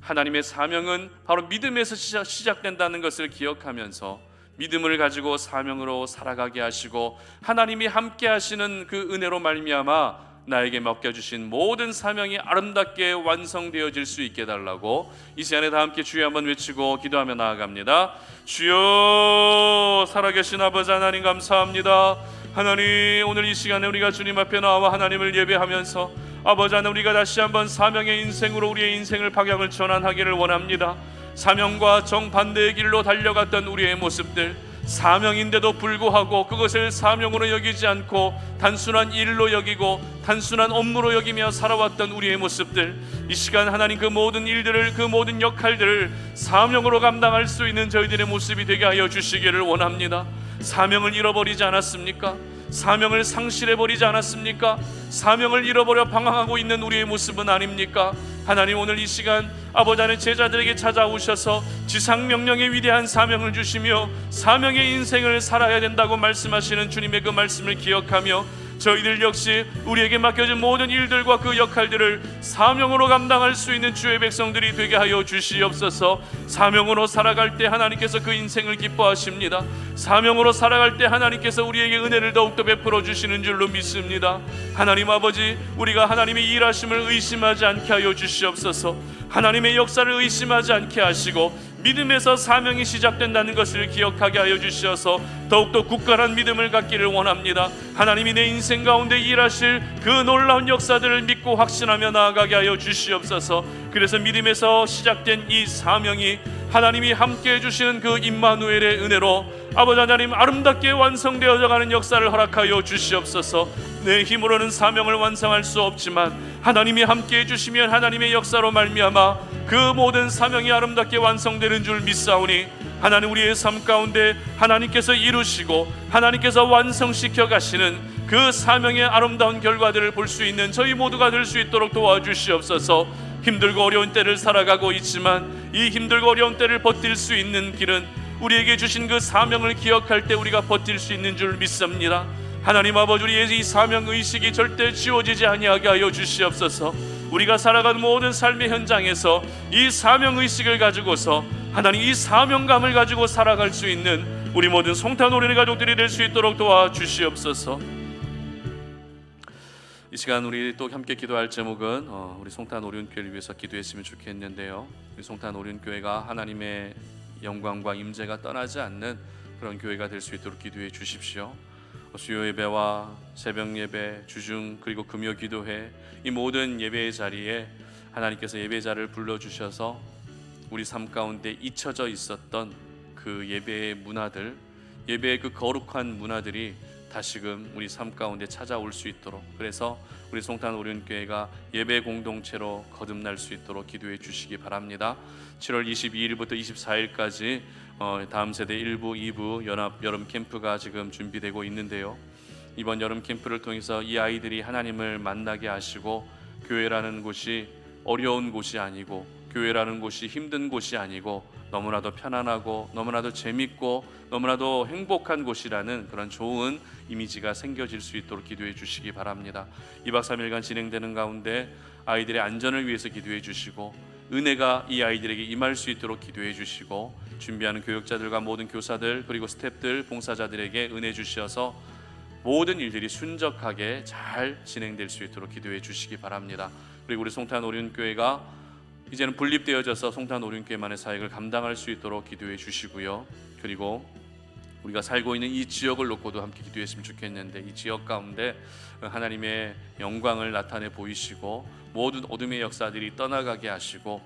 S1: 하나님의 사명은 바로 믿음에서 시작된다는 것을 기억하면서 믿음을 가지고 사명으로 살아가게 하시고, 하나님이 함께 하시는 그 은혜로 말미암아 나에게 맡겨주신 모든 사명이 아름답게 완성되어질 수 있게 달라고 이 시간에 다 함께 주여 한번 외치고 기도하며 나아갑니다. 주여, 살아계신 아버지 하나님 감사합니다. 하나님, 오늘 이 시간에 우리가 주님 앞에 나와 하나님을 예배하면서 아버지 하나님, 우리가 다시 한번 사명의 인생으로 우리의 인생을 방향을 전환하기를 원합니다. 사명과 정반대의 길로 달려갔던 우리의 모습들, 사명인데도 불구하고 그것을 사명으로 여기지 않고 단순한 일로 여기고 단순한 업무로 여기며 살아왔던 우리의 모습들, 이 시간 하나님 그 모든 일들을, 그 모든 역할들을 사명으로 감당할 수 있는 저희들의 모습이 되게 하여 주시기를 원합니다. 사명을 잃어버리지 않았습니까? 사명을 상실해버리지 않았습니까? 사명을 잃어버려 방황하고 있는 우리의 모습은 아닙니까? 하나님, 오늘 이 시간 아버지 하나님 제자들에게 찾아오셔서 지상명령의 위대한 사명을 주시며 사명의 인생을 살아야 된다고 말씀하시는 주님의 그 말씀을 기억하며 저희들 역시 우리에게 맡겨진 모든 일들과 그 역할들을 사명으로 감당할 수 있는 주의 백성들이 되게 하여 주시옵소서. 사명으로 살아갈 때 하나님께서 그 인생을 기뻐하십니다. 사명으로 살아갈 때 하나님께서 우리에게 은혜를 더욱더 베풀어 주시는 줄로 믿습니다. 하나님 아버지, 우리가 하나님의 일하심을 의심하지 않게 하여 주시옵소서. 하나님의 역사를 의심하지 않게 하시고 믿음에서 사명이 시작된다는 것을 기억하게 하여 주셔서 더욱더 굳건한 믿음을 갖기를 원합니다. 하나님이 내 인생 가운데 일하실 그 놀라운 역사들을 믿고 확신하며 나아가게 하여 주시옵소서. 그래서 믿음에서 시작된 이 사명이 하나님이 함께해 주시는 그 임마누엘의 은혜로 아버지 하나님 아름답게 완성되어져 가는 역사를 허락하여 주시옵소서. 내 힘으로는 사명을 완성할 수 없지만 하나님이 함께해 주시면 하나님의 역사로 말미암아 그 모든 사명이 아름답게 완성되는 줄 믿사오니, 하나님 우리의 삶 가운데 하나님께서 이루시고 하나님께서 완성시켜 가시는 그 사명의 아름다운 결과들을 볼 수 있는 저희 모두가 될 수 있도록 도와주시옵소서. 힘들고 어려운 때를 살아가고 있지만 이 힘들고 어려운 때를 버틸 수 있는 길은 우리에게 주신 그 사명을 기억할 때 우리가 버틸 수 있는 줄 믿습니다. 하나님 아버지, 우리의 이 사명 의식이 절대 지워지지 아니하게 하여 주시옵소서. 우리가 살아가는 모든 삶의 현장에서 이 사명 의식을 가지고서 하나님 이 사명감을 가지고 살아갈 수 있는 우리 모든 송탄 오륜의 가족들이 될 수 있도록 도와주시옵소서. 이 시간 우리 또 함께 기도할 제목은 우리 송탄 오륜교회를 위해서 기도했으면 좋겠는데요. 우리 송탄 오륜교회가 하나님의 영광과 임재가 떠나지 않는 그런 교회가 될 수 있도록 기도해 주십시오. 수요 예배와 새벽 예배, 주중 그리고 금요 기도회, 이 모든 예배의 자리에 하나님께서 예배자를 불러주셔서 우리 삶 가운데 잊혀져 있었던 그 예배의 문화들, 예배의 그 거룩한 문화들이 다시금 우리 삶 가운데 찾아올 수 있도록, 그래서 우리 송탄 오륜교회가 예배 공동체로 거듭날 수 있도록 기도해 주시기 바랍니다. 7월 22일부터 24일까지 다음 세대 1부, 2부 연합 여름 캠프가 지금 준비되고 있는데요, 이번 여름 캠프를 통해서 이 아이들이 하나님을 만나게 하시고, 교회라는 곳이 어려운 곳이 아니고, 교회라는 곳이 힘든 곳이 아니고, 너무나도 편안하고 너무나도 재밌고 너무나도 행복한 곳이라는 그런 좋은 이미지가 생겨질 수 있도록 기도해 주시기 바랍니다. 2박 3일간 진행되는 가운데 아이들의 안전을 위해서 기도해 주시고, 은혜가 이 아이들에게 임할 수 있도록 기도해 주시고, 준비하는 교육자들과 모든 교사들 그리고 스태프들, 봉사자들에게 은혜 주셔서 모든 일들이 순적하게 잘 진행될 수 있도록 기도해 주시기 바랍니다. 그리고 우리 송탄 오륜교회가 이제는 분립되어져서 송탄 오륜교회만의 사역을 감당할 수 있도록 기도해 주시고요, 그리고 우리가 살고 있는 이 지역을 놓고도 함께 기도했으면 좋겠는데, 이 지역 가운데 하나님의 영광을 나타내 보이시고 모든 어둠의 역사들이 떠나가게 하시고,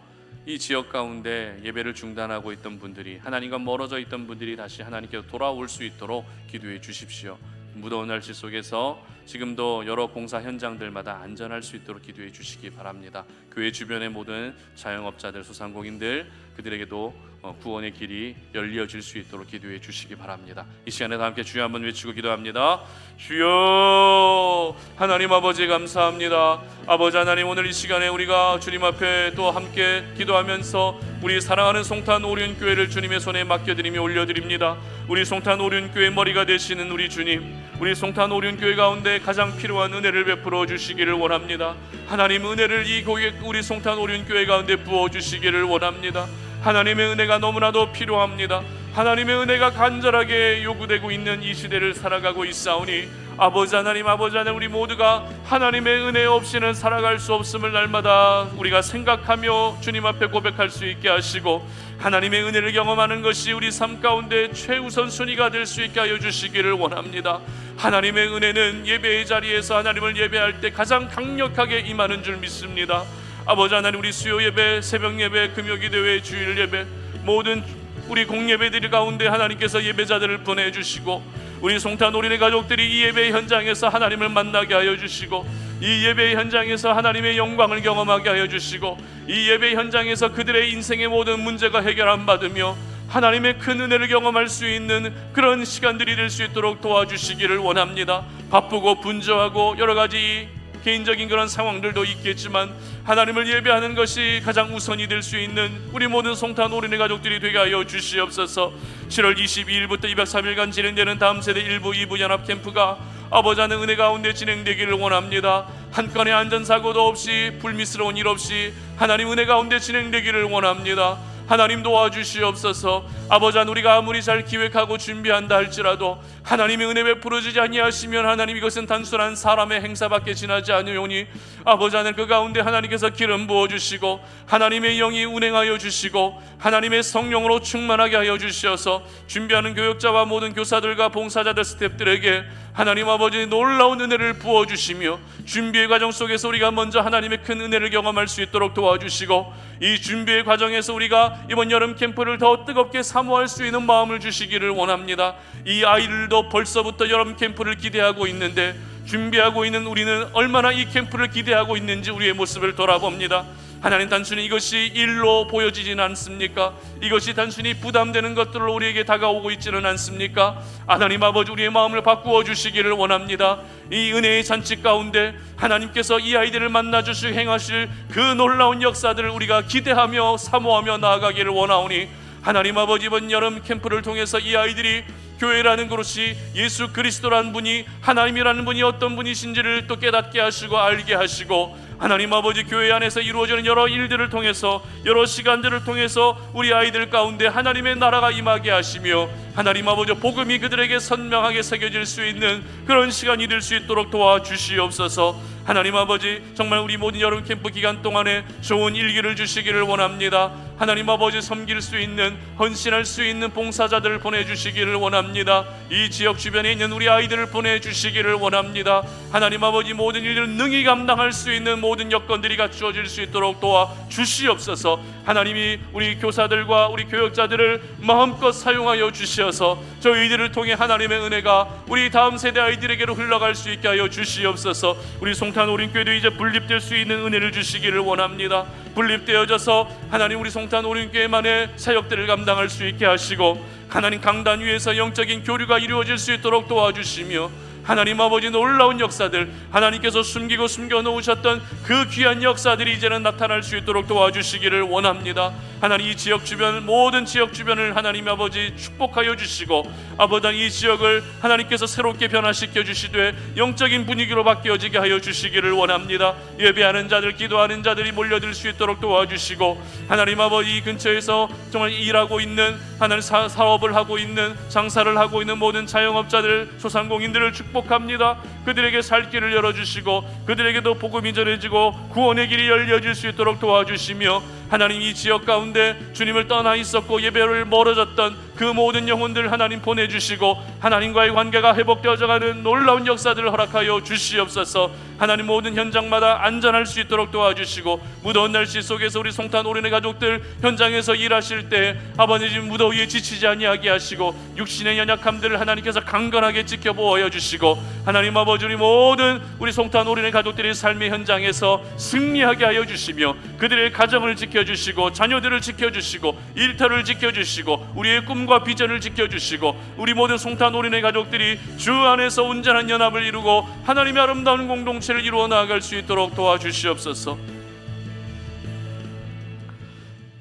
S1: 이 지역 가운데 예배를 중단하고 있던 분들이, 하나님과 멀어져 있던 분들이 다시 하나님께로 돌아올 수 있도록 기도해 주십시오. 무더운 날씨 속에서 지금도 여러 공사 현장들마다 안전할 수 있도록 기도해 주시기 바랍니다. 교회 주변의 모든 자영업자들, 소상공인들, 그들에게도 구원의 길이 열려질 수 있도록 기도해 주시기 바랍니다. 이 시간에 다 함께 주여 한번 외치고 기도합니다. 주여, 하나님 아버지 감사합니다. 아버지 하나님, 오늘 이 시간에 우리가 주님 앞에 또 함께 기도하면서 우리 사랑하는 송탄 오륜교회를 주님의 손에 맡겨드리며 올려드립니다. 우리 송탄 오륜교회 머리가 되시는 우리 주님, 우리 송탄 오륜교회 가운데 가장 필요한 은혜를 베풀어 주시기를 원합니다. 하나님, 은혜를 이 우리 송탄 오륜교회 가운데 부어 주시기를 원합니다. 하나님의 은혜가 너무나도 필요합니다. 하나님의 은혜가 간절하게 요구되고 있는 이 시대를 살아가고 있사오니, 아버지 하나님 우리 모두가 하나님의 은혜 없이는 살아갈 수 없음을 날마다 우리가 생각하며 주님 앞에 고백할 수 있게 하시고, 하나님의 은혜를 경험하는 것이 우리 삶 가운데 최우선 순위가 될 수 있게 하여 주시기를 원합니다. 하나님의 은혜는 예배의 자리에서 하나님을 예배할 때 가장 강력하게 임하는 줄 믿습니다. 아버지 하나님, 우리 수요 예배, 새벽 예배, 금요 기도회, 주일 예배, 모든 우리 공예배들 가운데 하나님께서 예배자들을 보내주시고, 우리 송탄 오륜의 가족들이 이 예배 현장에서 하나님을 만나게 하여 주시고, 이 예배 현장에서 하나님의 영광을 경험하게 하여 주시고, 이 예배 현장에서 그들의 인생의 모든 문제가 해결함 받으며 하나님의 큰 은혜를 경험할 수 있는 그런 시간들이 될 수 있도록 도와주시기를 원합니다. 바쁘고 분주하고 여러 가지 개인적인 그런 상황들도 있겠지만, 하나님을 예배하는 것이 가장 우선이 될 수 있는 우리 모든 송탄 오륜의 가족들이 되게 하여 주시옵소서. 7월 22일부터 2박 3일간 진행되는 다음 세대 1부, 2부 연합 캠프가 아버지 하나님 은혜 가운데 진행되기를 원합니다. 한 건의 안전사고도 없이, 불미스러운 일 없이 하나님 은혜 가운데 진행되기를 원합니다. 하나님 도와주시옵소서. 아버지 하나님, 우리가 아무리 잘 기획하고 준비한다 할지라도 하나님의 은혜 베풀어지지 아니하시면 하나님, 이것은 단순한 사람의 행사밖에 지나지 않으오니, 아버지 하나님 그 가운데 하나님께서 기름 부어주시고 하나님의 영이 운행하여 주시고 하나님의 성령으로 충만하게 하여 주셔서 준비하는 교육자와 모든 교사들과 봉사자들, 스태프들에게 하나님 아버지 놀라운 은혜를 부어주시며, 준비의 과정 속에서 우리가 먼저 하나님의 큰 은혜를 경험할 수 있도록 도와주시고, 이 준비의 과정에서 우리가 이번 여름 캠프를 더 뜨겁게 사모할 수 있는 마음을 주시기를 원합니다. 이 아이들도 벌써부터 여름 캠프를 기대하고 있는데, 준비하고 있는 우리는 얼마나 이 캠프를 기대하고 있는지 우리의 모습을 돌아봅니다. 하나님, 단순히 이것이 일로 보여지지는 않습니까? 이것이 단순히 부담되는 것들로 우리에게 다가오고 있지는 않습니까? 하나님 아버지, 우리의 마음을 바꾸어 주시기를 원합니다. 이 은혜의 잔치 가운데 하나님께서 이 아이들을 만나 주시고 행하실 그 놀라운 역사들을 우리가 기대하며 사모하며 나아가기를 원하오니, 하나님 아버지, 이번 여름 캠프를 통해서 이 아이들이 교회라는 것이 예수 그리스도라는 분이, 하나님이라는 분이 어떤 분이신지를 또 깨닫게 하시고 알게 하시고, 하나님 아버지, 교회 안에서 이루어지는 여러 일들을 통해서, 여러 시간들을 통해서 우리 아이들 가운데 하나님의 나라가 임하게 하시며, 하나님 아버지, 복음이 그들에게 선명하게 새겨질 수 있는 그런 시간이 될 수 있도록 도와주시옵소서. 하나님 아버지, 정말 우리 모든 여름 캠프 기간 동안에 좋은 일기를 주시기를 원합니다. 하나님 아버지, 섬길 수 있는, 헌신할 수 있는 봉사자들을 보내주시기를 원합니다. 이 지역 주변에 있는 우리 아이들을 보내주시기를 원합니다. 하나님 아버지, 모든 일들을 능히 감당할 수 있는 모든 여건들이 갖추어질 수 있도록 도와주시옵소서. 하나님이 우리 교사들과 우리 교역자들을 마음껏 사용하여 주시어서 저희들을 통해 하나님의 은혜가 우리 다음 세대 아이들에게로 흘러갈 수 있게 하여 주시옵소서. 우리 송탄 오륜교회도 이제 분립될 수 있는 은혜를 주시기를 원합니다. 분립되어져서 하나님 우리 송탄 오륜교회만의 사역들을 감당할 수 있게 하시고, 하나님 강단 위에서 영적인 교류가 이루어질 수 있도록 도와주시며, 하나님 아버지, 놀라운 역사들, 하나님께서 숨기고 숨겨놓으셨던 그 귀한 역사들이 이제는 나타날 수 있도록 도와주시기를 원합니다. 하나님, 이 지역 주변, 모든 지역 주변을 하나님 아버지 축복하여 주시고, 아버지, 이 지역을 하나님께서 새롭게 변화시켜 주시되 영적인 분위기로 바뀌어지게 하여 주시기를 원합니다. 예배하는 자들, 기도하는 자들이 몰려들 수 있도록 도와주시고, 하나님 아버지, 이 근처에서 정말 일하고 있는, 하나님 사업을 하고 있는, 장사를 하고 있는 모든 자영업자들, 소상공인들을 축복합니다. 그들에게 살 길을 열어주시고, 그들에게도 복음이 전해지고 구원의 길이 열려질 수 있도록 도와주시며, 하나님, 이 지역 가운데 주님을 떠나 있었고 예배를 멀어졌던 그 모든 영혼들 하나님 보내주시고, 하나님과의 관계가 회복되어져가는 놀라운 역사들을 허락하여 주시옵소서. 하나님, 모든 현장마다 안전할 수 있도록 도와주시고, 무더운 날씨 속에서 우리 송탄 오륜의 가족들 현장에서 일하실 때 아버님, 무더위에 지치지 아니하게 하시고, 육신의 연약함들을 하나님께서 강건하게 지켜보아 주시고, 하나님 아버지, 우리 모든 우리 송탄 오륜의 가족들의 삶의 현장에서 승리하게 하여 주시며, 그들의 가정을 지켜주시고, 자녀들을 지켜주시고, 일터를 지켜주시고, 우리의 꿈과 비전을 지켜주시고, 우리 모든 송탄 오륜의 가족들이 주 안에서 온전한 연합을 이루고 하나님의 아름다운 공동체를 이루어 나아갈 수 있도록 도와주시옵소서.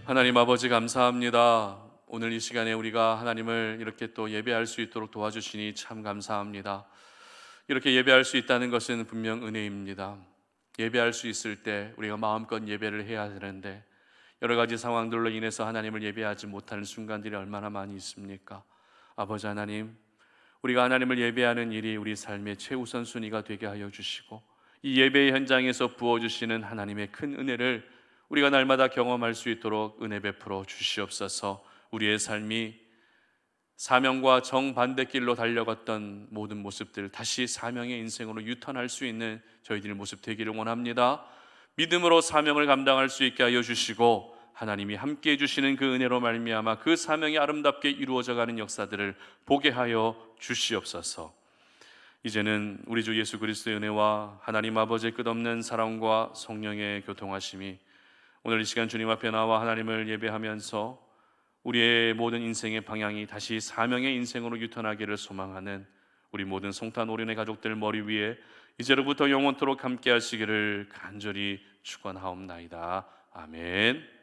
S1: 하나님 아버지, 감사합니다. 오늘 이 시간에 우리가 하나님을 이렇게 또 예배할 수 있도록 도와주시니 참 감사합니다. 이렇게 예배할 수 있다는 것은 분명 은혜입니다. 예배할 수 있을 때 우리가 마음껏 예배를 해야 되는데, 여러 가지 상황들로 인해서 하나님을 예배하지 못하는 순간들이 얼마나 많이 있습니까? 아버지 하나님, 우리가 하나님을 예배하는 일이 우리 삶의 최우선 순위가 되게 하여 주시고, 이 예배의 현장에서 부어주시는 하나님의 큰 은혜를 우리가 날마다 경험할 수 있도록 은혜 베풀어 주시옵소서. 우리의 삶이 사명과 정반대길로 달려갔던 모든 모습들, 다시 사명의 인생으로 유턴할 수 있는 저희들의 모습 되기를 원합니다. 믿음으로 사명을 감당할 수 있게 하여 주시고, 하나님이 함께 해주시는 그 은혜로 말미암아 그 사명이 아름답게 이루어져가는 역사들을 보게 하여 주시옵소서. 이제는 우리 주 예수 그리스도의 은혜와 하나님 아버지의 끝없는 사랑과 성령의 교통하심이 오늘 이 시간 주님 앞에 나와 하나님을 예배하면서 우리의 모든 인생의 방향이 다시 사명의 인생으로 유턴하기를 소망하는 우리 모든 송탄 오륜의 가족들 머리 위에 이제로부터 영원토록 함께 하시기를 간절히 축원하옵나이다. 아멘.